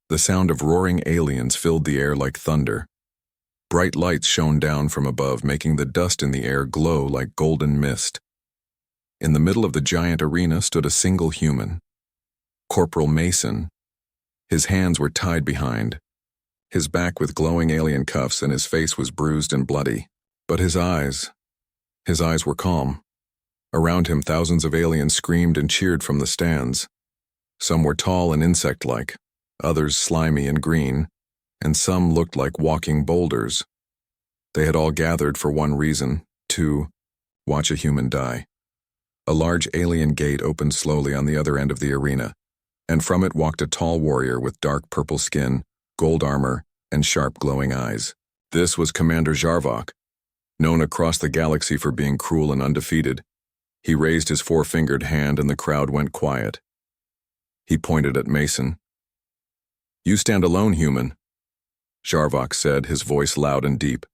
The sound of roaring aliens filled the air like thunder. Bright lights shone down from above, making the dust in the air glow like golden mist. In the middle of the giant arena stood a single human, Corporal Mason. His hands were tied behind, his back with glowing alien cuffs, and his face was bruised and bloody. But his eyes were calm. Around him, thousands of aliens screamed and cheered from the stands. Some were tall and insect-like, others slimy and green, and some looked like walking boulders. They had all gathered for one reason: to watch a human die. A large alien gate opened slowly on the other end of the arena, and from it walked a tall warrior with dark purple skin, gold armor, and sharp glowing eyes. This was Commander Jarvok, known across the galaxy for being cruel and undefeated. He raised his four-fingered hand and the crowd went quiet. He pointed at Mason. "You stand alone, human," Jarvok said, his voice loud and deep.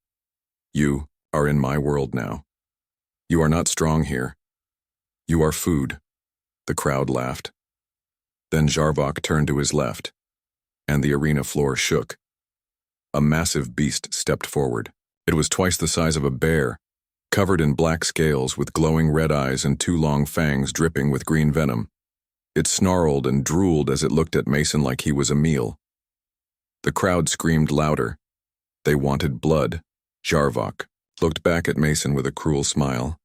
"You are in my world now. You are not strong here. You are food." The crowd laughed. Then Jarvok turned to his left, and the arena floor shook. A massive beast stepped forward. It was twice the size of a bear, covered in black scales with glowing red eyes and two long fangs dripping with green venom. It snarled and drooled as it looked at Mason like he was a meal. The crowd screamed louder. They wanted blood. Jarvok looked back at Mason with a cruel smile.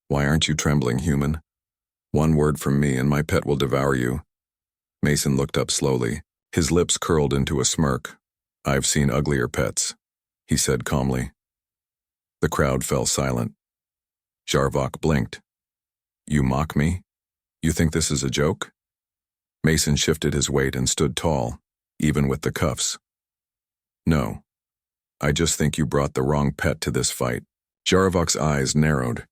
"Why aren't you trembling, human? One word from me and my pet will devour you." Mason looked up slowly. His lips curled into a smirk. "I've seen uglier pets," he said calmly. The crowd fell silent. Jarvok blinked. "You mock me? You think this is a joke?" Mason shifted his weight and stood tall, even with the cuffs. "No. I just think you brought the wrong pet to this fight." Jarvok's eyes narrowed.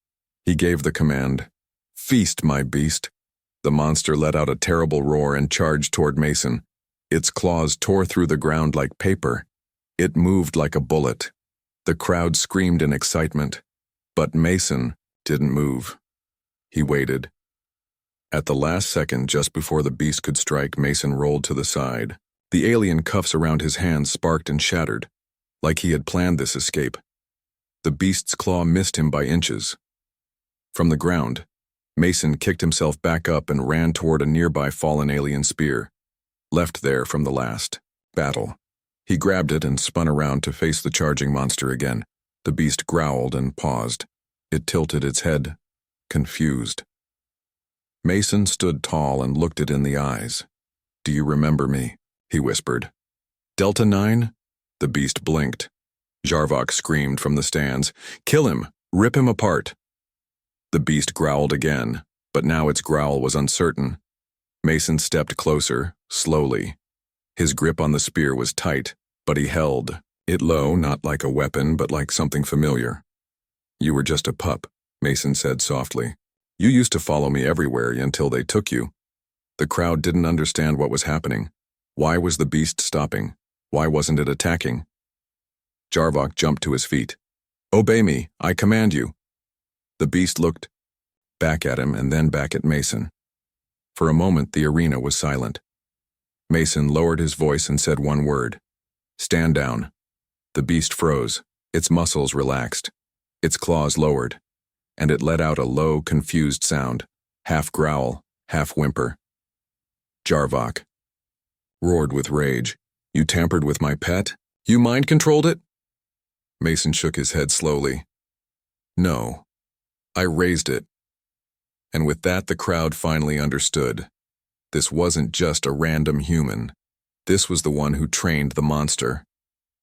He gave the command, "Feast, my beast." The monster let out a terrible roar and charged toward Mason. Its claws tore through the ground like paper. It moved like a bullet. The crowd screamed in excitement, but Mason didn't move. He waited. At the last second, just before the beast could strike, Mason rolled to the side. The alien cuffs around his hands sparked and shattered, like he had planned this escape. The beast's claw missed him by inches. From the ground, Mason kicked himself back up and ran toward a nearby fallen alien spear, left there from the last battle. He grabbed it and spun around to face the charging monster again. The beast growled and paused. It tilted its head, confused. Mason stood tall and looked it in the eyes. "Do you remember me?" he whispered. "Delta 9? The beast blinked. Jarvok screamed from the stands, "Kill him! Rip him apart!" The beast growled again, but now its growl was uncertain. Mason stepped closer, slowly. His grip on the spear was tight, but he held it low, not like a weapon, but like something familiar. "You were just a pup," Mason said softly. "You used to follow me everywhere until they took you." The crowd didn't understand what was happening. Why was the beast stopping? Why wasn't it attacking? Jarvok jumped to his feet. "Obey me, I command you." The beast looked back at him and then back at Mason. For a moment, the arena was silent. Mason lowered his voice and said one word: "Stand down." The beast froze, its muscles relaxed, its claws lowered, and it let out a low, confused sound, half growl, half whimper. Jarvok roared with rage. "You tampered with my pet? You mind-controlled it?" Mason shook his head slowly. "No, I raised it." And with that, the crowd finally understood. This wasn't just a random human. This was the one who trained the monster,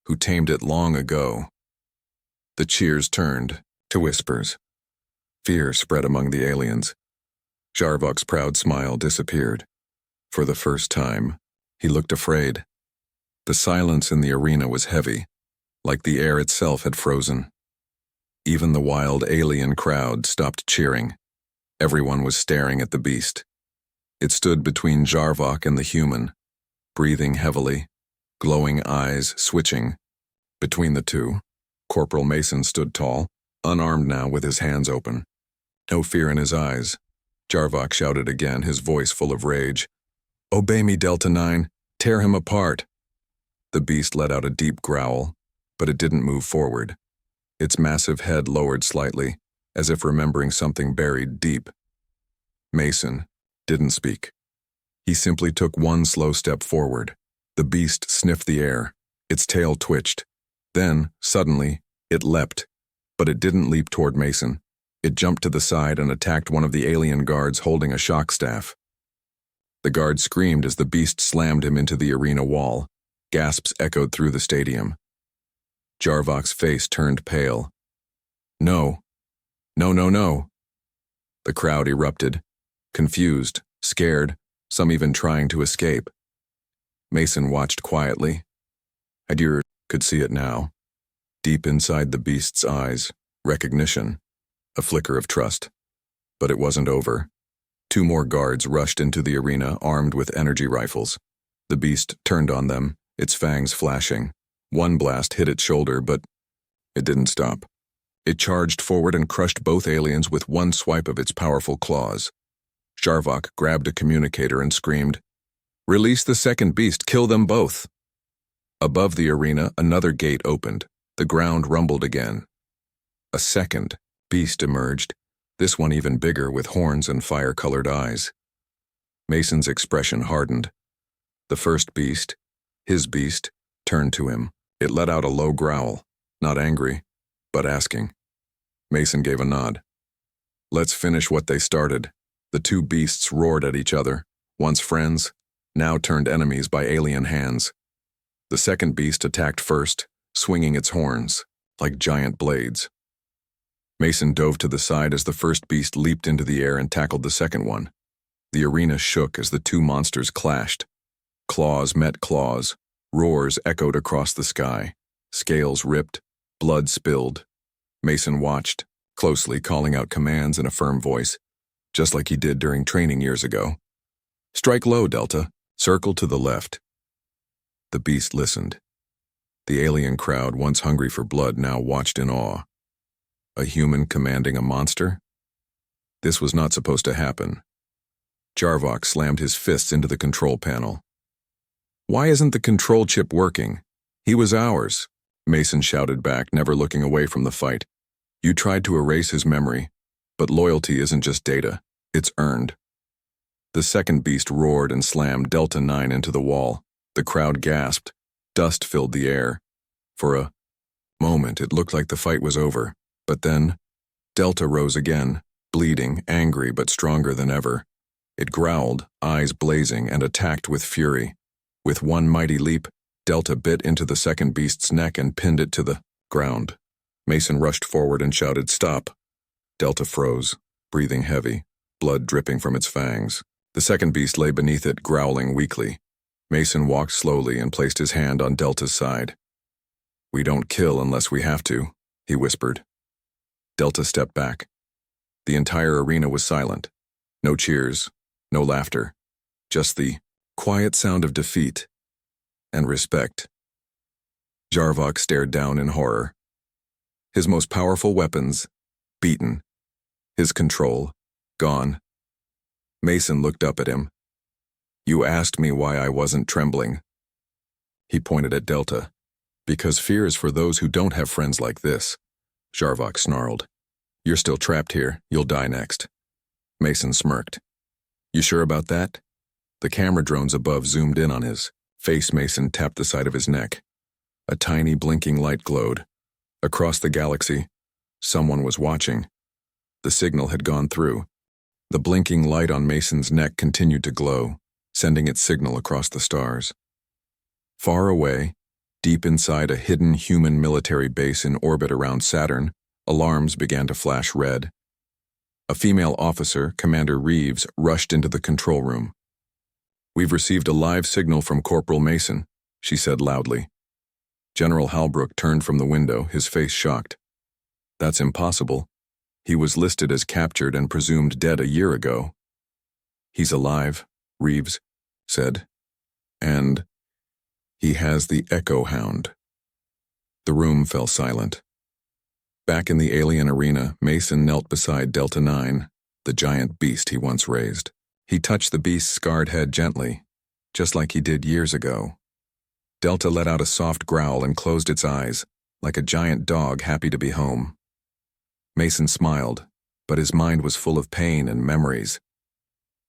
who tamed it long ago. The cheers turned to whispers. Fear spread among the aliens. Jarvok's proud smile disappeared. For the first time, he looked afraid. The silence in the arena was heavy, like the air itself had frozen. Even the wild alien crowd stopped cheering. Everyone was staring at the beast. It stood between Jarvok and the human, breathing heavily, glowing eyes switching. Between the two, Corporal Mason stood tall, unarmed now with his hands open. No fear in his eyes. Jarvok shouted again, his voice full of rage. "Obey me, Delta 9. tear him apart." The beast let out a deep growl, but it didn't move forward. Its massive head lowered slightly, as if remembering something buried deep. Mason didn't speak. He simply took one slow step forward. The beast sniffed the air. Its tail twitched. Then, suddenly, it leapt. But it didn't leap toward Mason. It jumped to the side and attacked one of the alien guards holding a shock staff. The guard screamed as the beast slammed him into the arena wall. Gasps echoed through the stadium. Jarvok's face turned pale. "No. No, no, no." The crowd erupted, confused, scared, some even trying to escape. Mason watched quietly. Hadir could see it now. Deep inside the beast's eyes, recognition, a flicker of trust. But it wasn't over. 2 more guards rushed into the arena armed with energy rifles. The beast turned on them, its fangs flashing. One blast hit its shoulder, but it didn't stop. It charged forward and crushed both aliens with one swipe of its powerful claws. Jarvok grabbed a communicator and screamed, "Release the second beast, kill them both." Above the arena, another gate opened. The ground rumbled again. A second beast emerged, this one even bigger with horns and fire-colored eyes. Mason's expression hardened. The first beast, his beast, turned to him. It let out a low growl, not angry, but asking. Mason gave a nod. "Let's finish what they started." The 2 beasts roared at each other, once friends, now turned enemies by alien hands. The second beast attacked first, swinging its horns, like giant blades. Mason dove to the side as the first beast leaped into the air and tackled the second one. The arena shook as the 2 monsters clashed. Claws met claws, roars echoed across the sky, scales ripped, blood spilled. Mason watched, closely calling out commands in a firm voice, just like he did during training years ago. "Strike low, Delta. Circle to the left." The beast listened. The alien crowd, once hungry for blood, now watched in awe. A human commanding a monster? This was not supposed to happen. Jarvok slammed his fists into the control panel. "Why isn't the control chip working? He was ours," Mason shouted back, never looking away from the fight. "You tried to erase his memory, but loyalty isn't just data, it's earned." The second beast roared and slammed Delta 9 into the wall. The crowd gasped. Dust filled the air. For a moment, it looked like the fight was over. But then, Delta rose again, bleeding, angry but stronger than ever. It growled, eyes blazing, and attacked with fury. With one mighty leap, Delta bit into the second beast's neck and pinned it to the ground. Mason rushed forward and shouted, "Stop." Delta froze, breathing heavy, blood dripping from its fangs. The second beast lay beneath it, growling weakly. Mason walked slowly and placed his hand on Delta's side. "We don't kill unless we have to," he whispered. Delta stepped back. The entire arena was silent. No cheers, no laughter, just the quiet sound of defeat and respect. Jarvok stared down in horror. His most powerful weapons, beaten. His control, gone. Mason looked up at him. "You asked me why I wasn't trembling." He pointed at Delta. "Because fear is for those who don't have friends like this." Jarvok snarled. "You're still trapped here. You'll die next." Mason smirked. "You sure about that?" The camera drones above zoomed in on his face. Mason tapped the side of his neck. A tiny blinking light glowed. Across the galaxy, someone was watching. The signal had gone through. The blinking light on Mason's neck continued to glow, sending its signal across the stars. Far away, deep inside a hidden human military base in orbit around Saturn, alarms began to flash red. A female officer, Commander Reeves, rushed into the control room. "We've received a live signal from Corporal Mason," she said loudly. General Halbrook turned from the window, his face shocked. "That's impossible. He was listed as captured and presumed dead a year ago." "He's alive," Reeves said. "And he has the Echo Hound." The room fell silent. Back in the alien arena, Mason knelt beside Delta 9, the giant beast he once raised. He touched the beast's scarred head gently, just like he did years ago. Delta let out a soft growl and closed its eyes, like a giant dog happy to be home. Mason smiled, but his mind was full of pain and memories.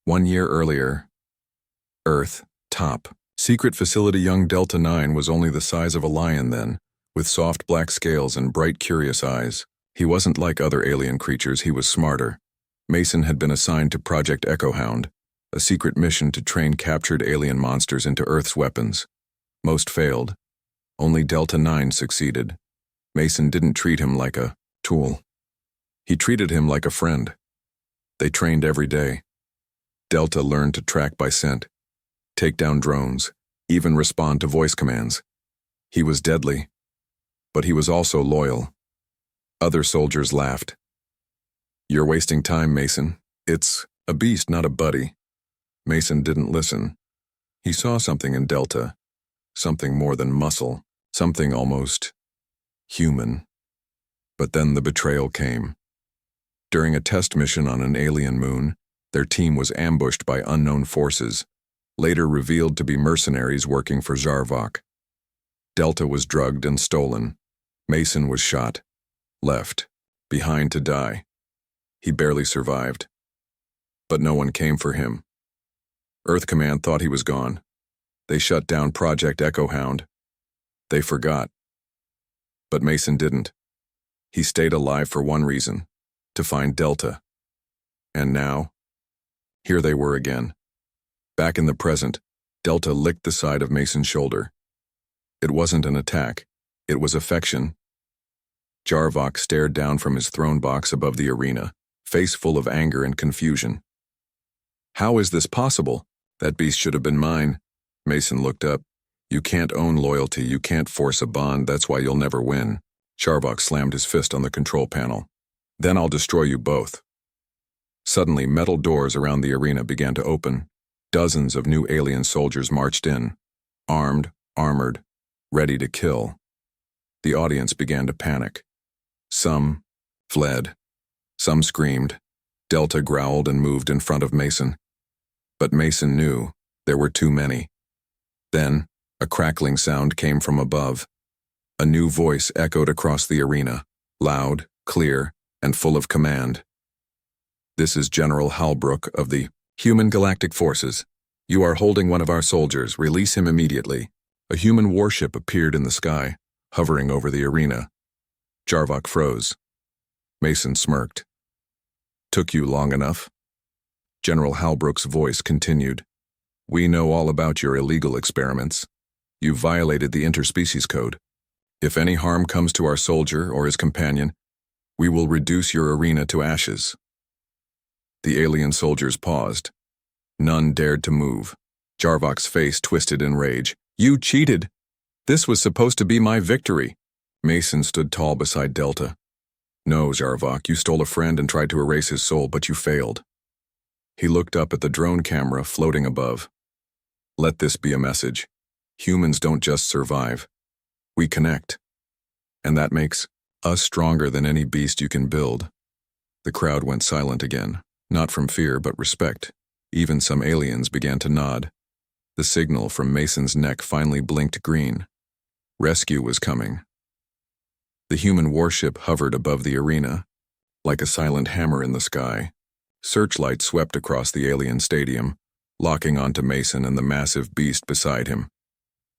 1 year earlier, Earth, top, secret facility young Delta 9 was only the size of a lion then, with soft black scales and bright curious eyes. He wasn't like other alien creatures, he was smarter. Mason had been assigned to Project Echo Hound, a secret mission to train captured alien monsters into Earth's weapons. Most failed. Only Delta 9 succeeded. Mason didn't treat him like a tool. He treated him like a friend. They trained every day. Delta learned to track by scent, take down drones, even respond to voice commands. He was deadly, but he was also loyal. Other soldiers laughed. "You're wasting time, Mason. It's a beast, not a buddy." Mason didn't listen. He saw something in Delta, something more than muscle, something almost human. But then the betrayal came. During a test mission on an alien moon, their team was ambushed by unknown forces, later revealed to be mercenaries working for Zarvok. Delta was drugged and stolen. Mason was shot, left, behind to die. He barely survived. But no one came for him. Earth Command thought he was gone. They shut down Project Echo Hound. They forgot. But Mason didn't. He stayed alive for one reason, to find Delta. And now, here they were again. Back in the present, Delta licked the side of Mason's shoulder. It wasn't an attack. It was affection. Zarvok stared down from his throne box above the arena, face full of anger and confusion. "How is this possible? That beast should have been mine." Mason looked up. "You can't own loyalty, you can't force a bond, that's why you'll never win." Zarvok slammed his fist on the control panel. "Then I'll destroy you both." Suddenly, metal doors around the arena began to open. Dozens of new alien soldiers marched in, armed, armored, ready to kill. The audience began to panic. Some fled. Some screamed. Delta growled and moved in front of Mason. But Mason knew there were too many. Then, a crackling sound came from above. A new voice echoed across the arena, loud, clear, and full of command. "This is General Halbrook of the Human Galactic Forces. You are holding one of our soldiers. Release him immediately." A human warship appeared in the sky, hovering over the arena. Zarvok froze. Mason smirked. "Took you long enough?" General Halbrook's voice continued. "We know all about your illegal experiments. You violated the interspecies code. If any harm comes to our soldier or his companion, we will reduce your arena to ashes." The alien soldiers paused. None dared to move. Zarvok's face twisted in rage. "You cheated! This was supposed to be my victory." Mason stood tall beside Delta. "No, Zarvok, you stole a friend and tried to erase his soul, but you failed." He looked up at the drone camera floating above. "Let this be a message. Humans don't just survive. We connect. And that makes us stronger than any beast you can build." The crowd went silent again, not from fear but respect. Even some aliens began to nod. The signal from Mason's neck finally blinked green. Rescue was coming. The human warship hovered above the arena, like a silent hammer in the sky. Searchlights swept across the alien stadium, locking onto Mason and the massive beast beside him.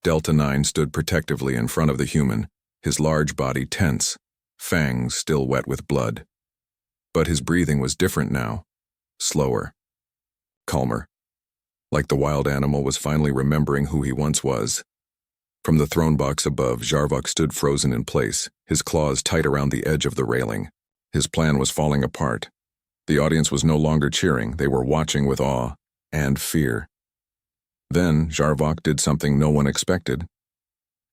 Delta 9 stood protectively in front of the human, his large body tense, fangs still wet with blood. But his breathing was different now, slower, calmer, like the wild animal was finally remembering who he once was. From the throne box above, Zarvok stood frozen in place, his claws tight around the edge of the railing. His plan was falling apart. The audience was no longer cheering, they were watching with awe and fear. Then Zarvok did something no one expected.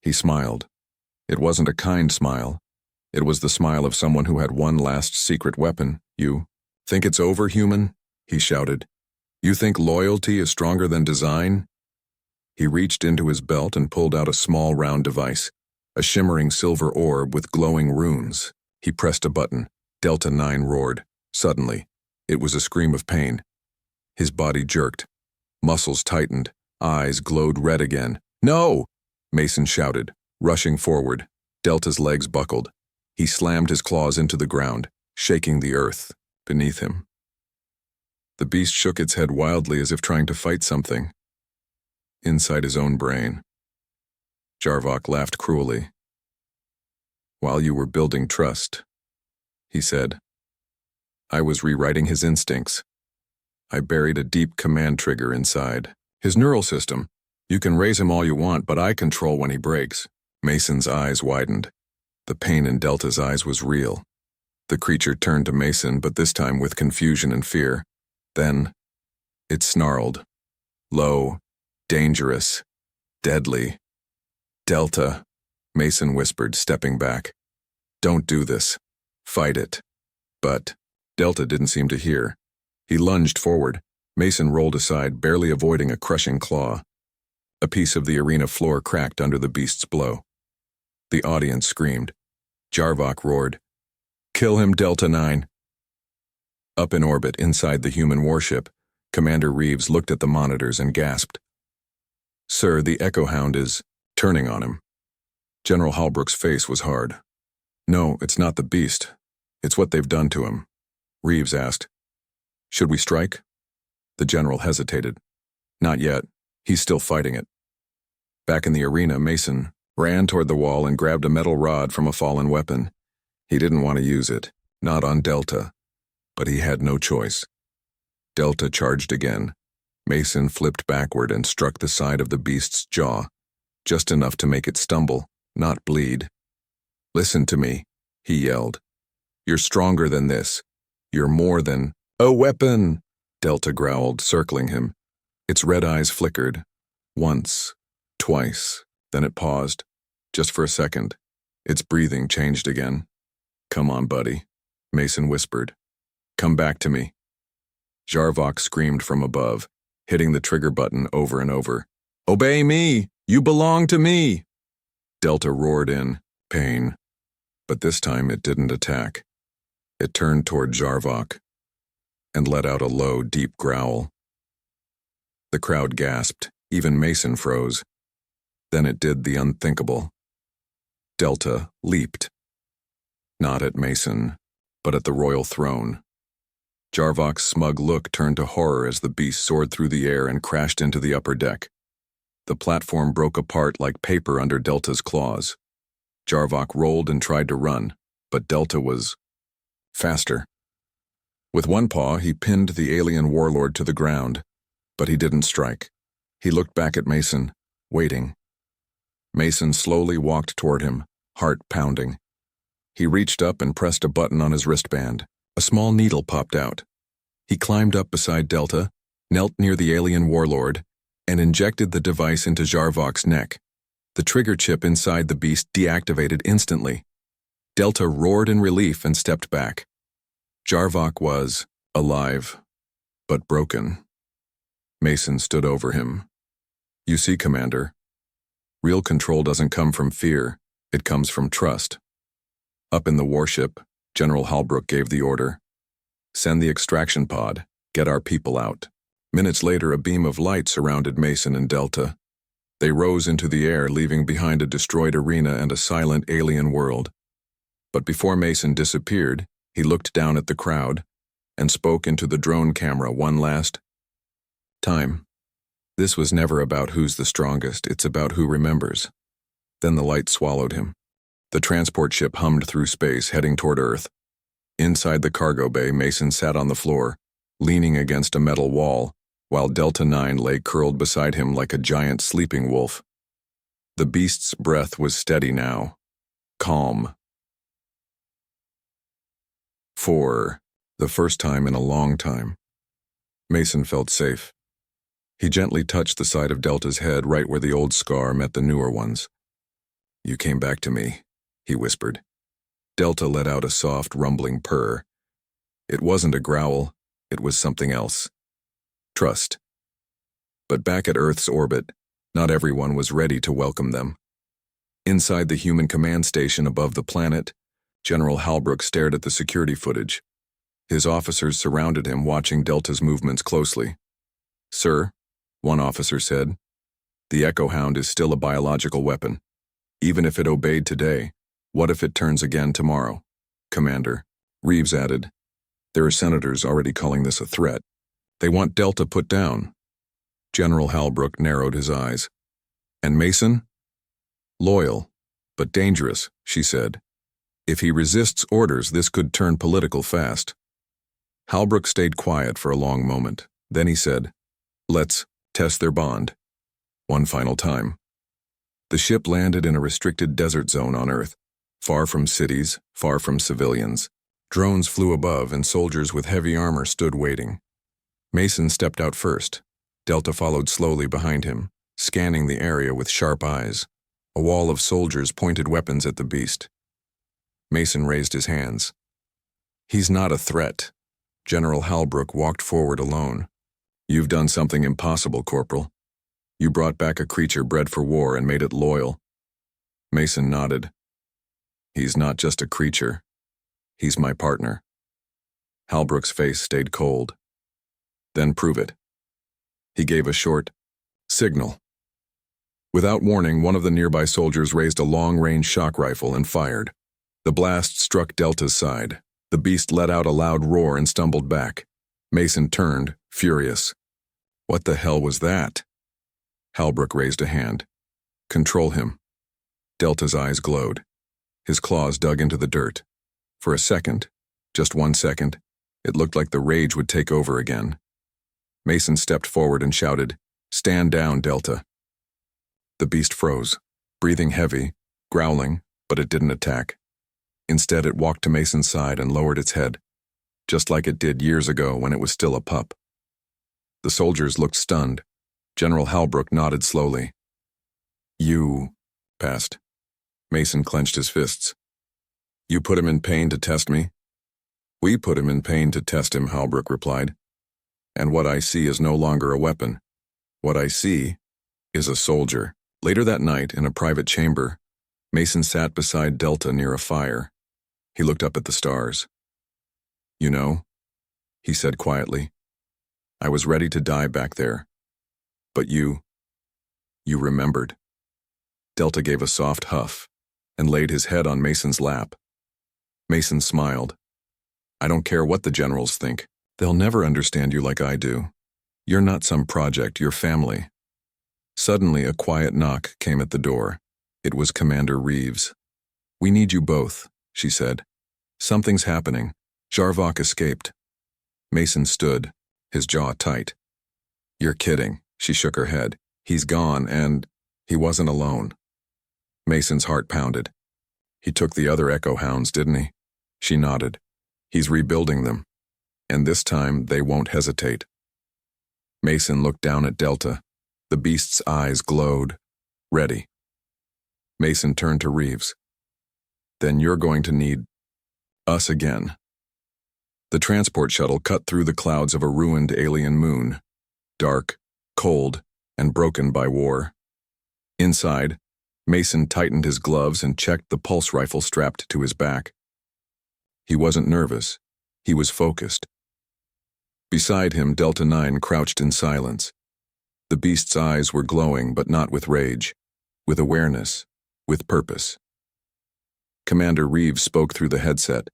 He smiled. It wasn't a kind smile. It was the smile of someone who had one last secret weapon. "You think it's over, human?" he shouted. "You think loyalty is stronger than design?" He reached into his belt and pulled out a small round device, a shimmering silver orb with glowing runes. He pressed a button. Delta 9 roared. Suddenly, it was a scream of pain. His body jerked. Muscles tightened. Eyes glowed red again. "No!" Mason shouted, rushing forward. Delta's legs buckled. He slammed his claws into the ground, shaking the earth beneath him. The beast shook its head wildly as if trying to fight something. Inside his own brain, Jarvok laughed cruelly. "While you were building trust," he said, "I was rewriting his instincts. I buried a deep command trigger inside. His neural system. You can raise him all you want, but I control when he breaks." Mason's eyes widened. The pain in Delta's eyes was real. The creature turned to Mason, but this time with confusion and fear. Then, it snarled. Low, dangerous, deadly. "Delta," Mason whispered, stepping back. "Don't do this. Fight it." But Delta didn't seem to hear. He lunged forward. Mason rolled aside, barely avoiding a crushing claw. A piece of the arena floor cracked under the beast's blow. The audience screamed. Jarvok roared, "Kill him, Delta 9. Up in orbit inside the human warship, Commander Reeves looked at the monitors and gasped. "Sir, the Echo Hound is turning on him." General Halbrook's face was hard. "No, it's not the beast. It's what they've done to him." Reeves asked, "Should we strike?" The general hesitated. "Not yet. He's still fighting it." Back in the arena, Mason ran toward the wall and grabbed a metal rod from a fallen weapon. He didn't want to use it, not on Delta, but he had no choice. Delta charged again. Mason flipped backward and struck the side of the beast's jaw, just enough to make it stumble, not bleed. "Listen to me," he yelled. "You're stronger than this. You're more than a weapon," Delta growled, circling him. Its red eyes flickered. Once, twice, then it paused, just for a second. Its breathing changed again. "Come on, buddy," Mason whispered. "Come back to me." Jarvok screamed from above, hitting the trigger button over and over. "Obey me! You belong to me!" Delta roared in pain, but this time it didn't attack. It turned toward Jarvok and let out a low, deep growl. The crowd gasped. Even Mason froze. Then it did the unthinkable. Delta leaped. Not at Mason, but at the royal throne. Jarvok's smug look turned to horror as the beast soared through the air and crashed into the upper deck. The platform broke apart like paper under Delta's claws. Jarvok rolled and tried to run, but Delta was faster. With one paw, he pinned the alien warlord to the ground, but he didn't strike. He looked back at Mason, waiting. Mason slowly walked toward him, heart pounding. He reached up and pressed a button on his wristband. A small needle popped out. He climbed up beside Delta, knelt near the alien warlord, and injected the device into Jarvok's neck. The trigger chip inside the beast deactivated instantly. Delta roared in relief and stepped back. Jarvok was alive, but broken. Mason stood over him. "You see, Commander, real control doesn't come from fear, it comes from trust." Up in the warship, General Halbrook gave the order. "Send the extraction pod, get our people out." Minutes later, a beam of light surrounded Mason and Delta. They rose into the air, leaving behind a destroyed arena and a silent alien world. But before Mason disappeared, he looked down at the crowd and spoke into the drone camera one last time. "This was never about who's the strongest, it's about who remembers." Then the light swallowed him. The transport ship hummed through space, heading toward Earth. Inside the cargo bay, Mason sat on the floor, leaning against a metal wall, while Delta 9 lay curled beside him like a giant sleeping wolf. The beast's breath was steady now, calm. For the first time in a long time, Mason felt safe. He gently touched the side of Delta's head right where the old scar met the newer ones. "You came back to me," he whispered. Delta let out a soft, rumbling purr. It wasn't a growl, it was something else. Trust. But back at Earth's orbit, not everyone was ready to welcome them. Inside the human command station above the planet, General Halbrook stared at the security footage. His officers surrounded him, watching Delta's movements closely. "Sir," one officer said, The Echo Hound is still a biological weapon. Even if it obeyed today, what if it turns again tomorrow? Commander, Reeves added. There are senators already calling this a threat. They want Delta put down. General Halbrook narrowed his eyes. And Mason? Loyal, but dangerous, she said. If he resists orders, this could turn political fast. Halbrook stayed quiet for a long moment. Then he said, Let's test their bond. One final time. The ship landed in a restricted desert zone on Earth, far from cities, far from civilians. Drones flew above and soldiers with heavy armor stood waiting. Mason stepped out first. Delta followed slowly behind him, scanning the area with sharp eyes. A wall of soldiers pointed weapons at the beast. Mason raised his hands. He's not a threat. General Halbrook walked forward alone. You've done something impossible, Corporal. You brought back a creature bred for war and made it loyal. Mason nodded. He's not just a creature. He's my partner. Halbrook's face stayed cold. Then prove it. He gave a short signal. Without warning, one of the nearby soldiers raised a long-range shock rifle and fired. The blast struck Delta's side. The beast let out a loud roar and stumbled back. Mason turned, furious. What the hell was that? Halbrook raised a hand. Control him. Delta's eyes glowed. His claws dug into the dirt. For a second, just 1 second, it looked like the rage would take over again. Mason stepped forward and shouted, Stand down, Delta. The beast froze, breathing heavy, growling, but it didn't attack. Instead, it walked to Mason's side and lowered its head, just like it did years ago when it was still a pup. The soldiers looked stunned. General Halbrook nodded slowly. You passed. Mason clenched his fists. You put him in pain to test me? We put him in pain to test him, Halbrook replied. And what I see is no longer a weapon. What I see is a soldier. Later that night, in a private chamber, Mason sat beside Delta near a fire. He looked up at the stars. You know, he said quietly, I was ready to die back there. But you remembered. Delta gave a soft huff and laid his head on Mason's lap. Mason smiled. I don't care what the generals think. They'll never understand you like I do. You're not some project, you're family. Suddenly, a quiet knock came at the door. It was Commander Reeves. We need you both, she said. Something's happening. Jarvok escaped. Mason stood, his jaw tight. You're kidding, she shook her head. He's gone, and he wasn't alone. Mason's heart pounded. He took the other Echo Hounds, didn't he? She nodded. He's rebuilding them. And this time, they won't hesitate. Mason looked down at Delta. The beast's eyes glowed. Ready. Mason turned to Reeves. Then you're going to need us again. The transport shuttle cut through the clouds of a ruined alien moon, dark, cold, and broken by war. Inside, Mason tightened his gloves and checked the pulse rifle strapped to his back. He wasn't nervous. He was focused. Beside him, Delta 9 crouched in silence. The beast's eyes were glowing, but not with rage, with awareness, with purpose. Commander Reeves spoke through the headset.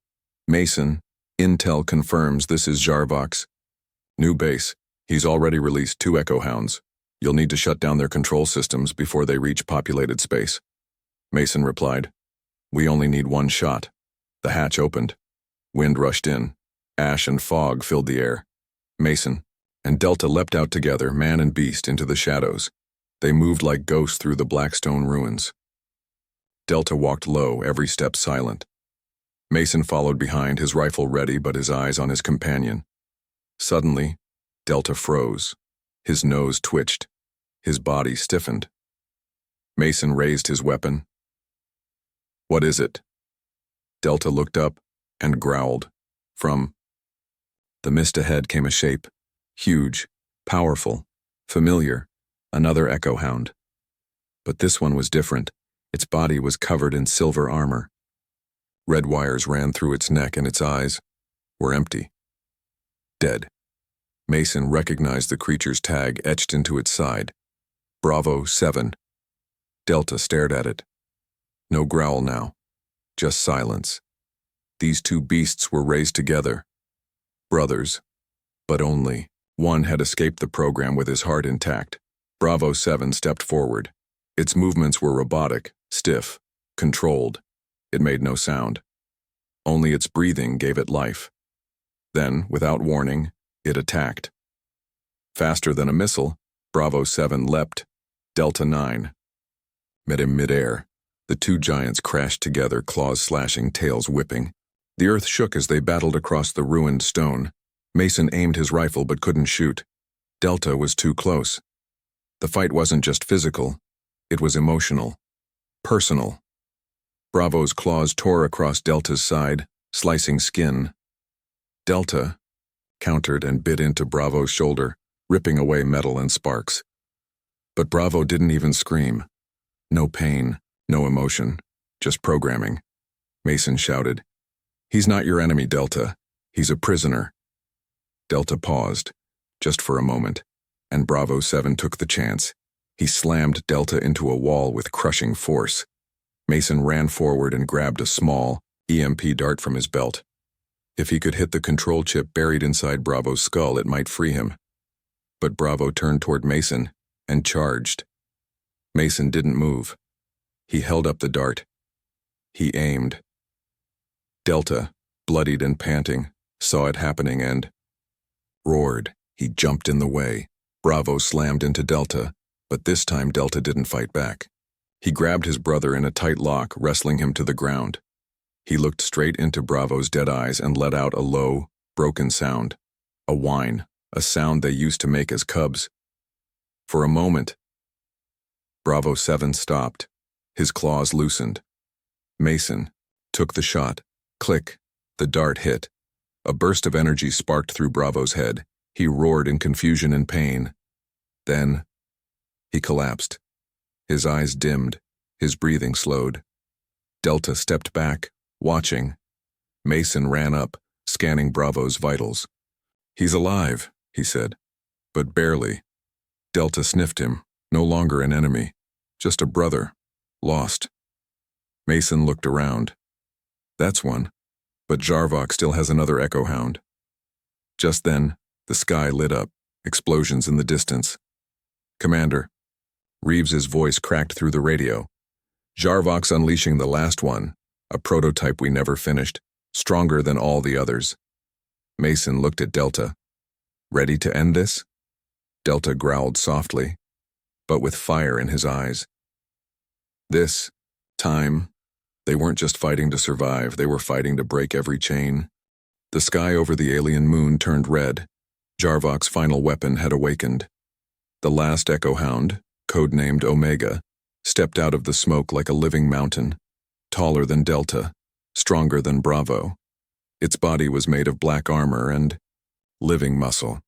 Mason, intel confirms this is Jarvok's new base. He's already released 2 Echo Hounds. You'll need to shut down their control systems before they reach populated space. Mason replied. We only need 1 shot. The hatch opened. Wind rushed in. Ash and fog filled the air. Mason and Delta leapt out together, man and beast, into the shadows. They moved like ghosts through the Blackstone ruins. Delta walked low, every step silent. Mason followed behind, his rifle ready but his eyes on his companion. Suddenly, Delta froze. His nose twitched. His body stiffened. Mason raised his weapon. What is it? Delta looked up and growled. From the mist ahead came a shape. Huge, powerful, familiar, another Echo Hound. But this one was different. Its body was covered in silver armor. Red wires ran through its neck and its eyes were empty. Dead. Mason recognized the creature's tag etched into its side. Bravo 7. Delta stared at it. No growl now. Just silence. These two beasts were raised together. Brothers. But only one had escaped the program with his heart intact. Bravo 7 stepped forward. Its movements were robotic, stiff, controlled. It made no sound. Only its breathing gave it life. Then, without warning, it attacked. Faster than a missile, Bravo 7 leapt. Delta 9 met him midair. The two giants crashed together, claws slashing, tails whipping. The earth shook as they battled across the ruined stone. Mason aimed his rifle but couldn't shoot. Delta was too close. The fight wasn't just physical, it was emotional, personal. Bravo's claws tore across Delta's side, slicing skin. Delta countered and bit into Bravo's shoulder, ripping away metal and sparks. But Bravo didn't even scream. No pain, no emotion, just programming. Mason shouted, "He's not your enemy, Delta. He's a prisoner." Delta paused, just for a moment, and Bravo 7 took the chance. He slammed Delta into a wall with crushing force. Mason ran forward and grabbed a small EMP dart from his belt. If he could hit the control chip buried inside Bravo's skull, it might free him. But Bravo turned toward Mason and charged. Mason didn't move. He held up the dart. He aimed. Delta, bloodied and panting, saw it happening and roared. He jumped in the way. Bravo slammed into Delta, but this time Delta didn't fight back. He grabbed his brother in a tight lock, wrestling him to the ground. He looked straight into Bravo's dead eyes and let out a low, broken sound. A whine, a sound they used to make as cubs. For a moment, Bravo 7 stopped. His claws loosened. Mason took the shot. Click. The dart hit. A burst of energy sparked through Bravo's head. He roared in confusion and pain. Then, he collapsed. His eyes dimmed. His breathing slowed. Delta stepped back, watching. Mason ran up, scanning Bravo's vitals. "He's alive," he said, "but barely." Delta sniffed him. No longer an enemy, just a brother, lost. Mason looked around. That's one, but Jarvok still has another echo hound. Just then, the sky lit up, explosions in the distance. "Commander," Reeves's voice cracked through the radio. "Jarvok's unleashing the last one, a prototype we never finished, stronger than all the others." Mason looked at Delta. "Ready to end this?" Delta growled softly, but with fire in his eyes. This time, they weren't just fighting to survive, they were fighting to break every chain. The sky over the alien moon turned red. Jarvok's final weapon had awakened. The last echo hound, codenamed Omega, stepped out of the smoke like a living mountain, taller than Delta, stronger than Bravo. Its body was made of black armor and living muscle.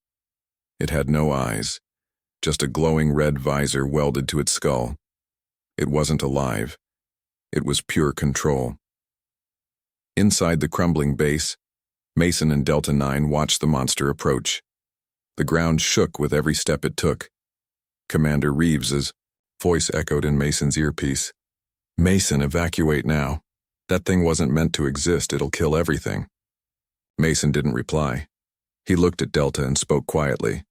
It had no eyes, just a glowing red visor welded to its skull. It wasn't alive. It was pure control. Inside the crumbling base, Mason and Delta 9 watched the monster approach. The ground shook with every step it took. Commander Reeves's voice echoed in Mason's earpiece. "Mason, evacuate now. That thing wasn't meant to exist, it'll kill everything." Mason didn't reply. He looked at Delta and spoke quietly.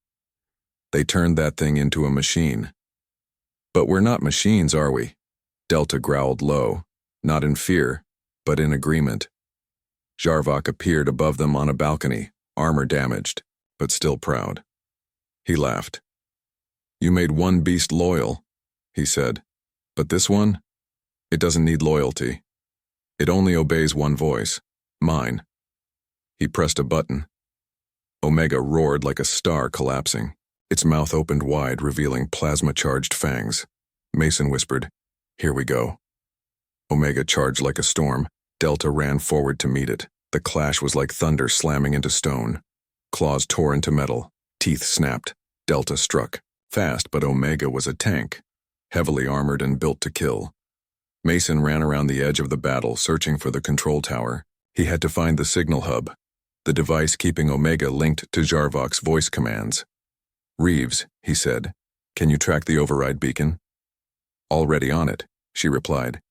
"They turned that thing into a machine." "But we're not machines, are we?" Delta growled low, not in fear, but in agreement. Jarvok appeared above them on a balcony, armor damaged, but still proud. He laughed. "You made one beast loyal," he said. "But this one? It doesn't need loyalty. It only obeys one voice, mine." He pressed a button. Omega roared like a star collapsing. Its mouth opened wide, revealing plasma-charged fangs. Mason whispered, "Here we go." Omega charged like a storm. Delta ran forward to meet it. The clash was like thunder slamming into stone. Claws tore into metal. Teeth snapped. Delta struck. Fast, but Omega was a tank, heavily armored and built to kill. Mason ran around the edge of the battle, searching for the control tower. He had to find the signal hub, the device keeping Omega linked to Jarvok's voice commands. "Reeves," he said, Can you track the override beacon? Already on it, she replied.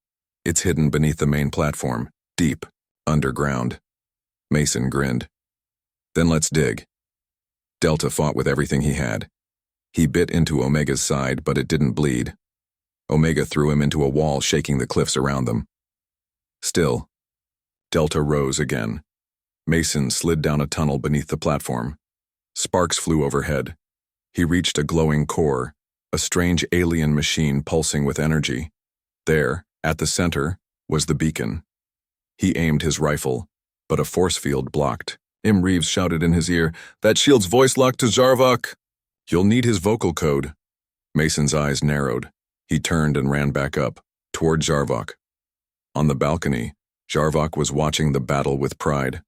It's hidden beneath the main platform, deep, underground. Mason grinned. Then let's dig. Delta fought with everything he had. He bit into Omega's side, but it didn't bleed. Omega threw him into a wall, shaking the cliffs around them. Still, Delta rose again. Mason slid down a tunnel beneath the platform. Sparks flew overhead. He reached a glowing core, a strange alien machine pulsing with energy. There, at the center, was the beacon. He aimed his rifle, but a force field blocked. Reeves shouted in his ear, "That shield's voice locked to Jarvok." "You'll need his vocal code." Mason's eyes narrowed. He turned and ran back up, toward Jarvok. On the balcony, Jarvok was watching the battle with pride.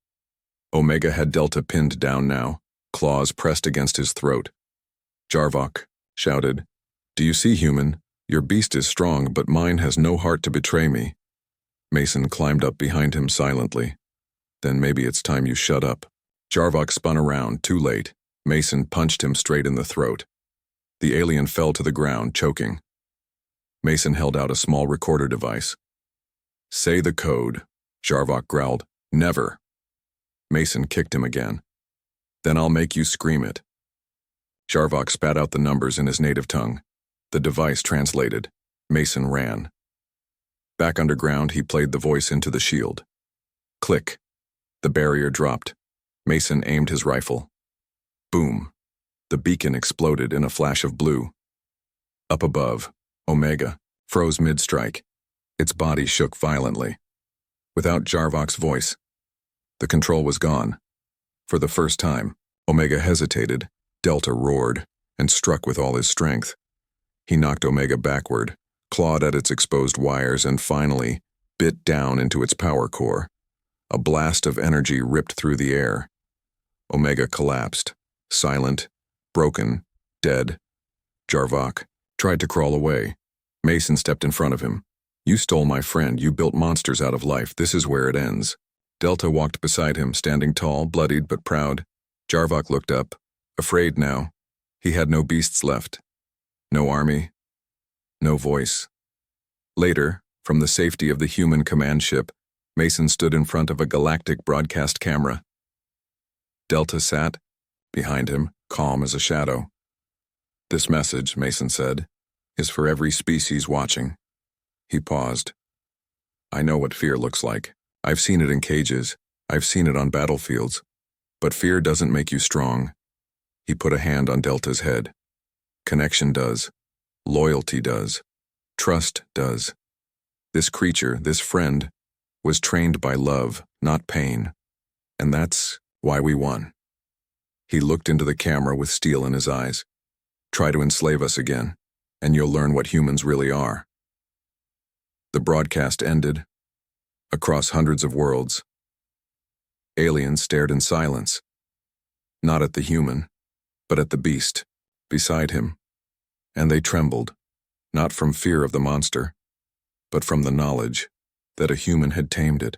Omega had Delta pinned down now, claws pressed against his throat. Jarvok shouted, "Do you see, human? Your beast is strong, but mine has no heart to betray me." Mason climbed up behind him silently. "Then maybe it's time you shut up." Jarvok spun around, too late. Mason punched him straight in the throat. The alien fell to the ground, choking. Mason held out a small recorder device. "Say the code," Jarvok growled. "Never." Mason kicked him again. "Then I'll make you scream it." Jarvok spat out the numbers in his native tongue. The device translated. Mason ran. Back underground, he played the voice into the shield. Click. The barrier dropped. Mason aimed his rifle. Boom. The beacon exploded in a flash of blue. Up above, Omega froze mid-strike. Its body shook violently. Without Jarvok's voice, the control was gone. For the first time, Omega hesitated. Delta roared and struck with all his strength. He knocked Omega backward, clawed at its exposed wires, and finally bit down into its power core. A blast of energy ripped through the air. Omega collapsed, silent, broken, dead. Jarvok tried to crawl away. Mason stepped in front of him. "You stole my friend. You built monsters out of life. This is where it ends." Delta walked beside him, standing tall, bloodied but proud. Jarvok looked up, afraid now. He had no beasts left. No army. No voice. Later, from the safety of the human command ship, Mason stood in front of a galactic broadcast camera. Delta sat behind him, calm as a shadow. "This message," Mason said, "is for every species watching." He paused. "I know what fear looks like. I've seen it in cages. I've seen it on battlefields. But fear doesn't make you strong." He put a hand on Delta's head. "Connection does. Loyalty does. Trust does. This creature, this friend, was trained by love, not pain. And that's why we won." He looked into the camera with steel in his eyes. "Try to enslave us again, and you'll learn what humans really are." The broadcast ended. Across hundreds of worlds, aliens stared in silence, not at the human, but at the beast beside him. And they trembled, not from fear of the monster, but from the knowledge that a human had tamed it.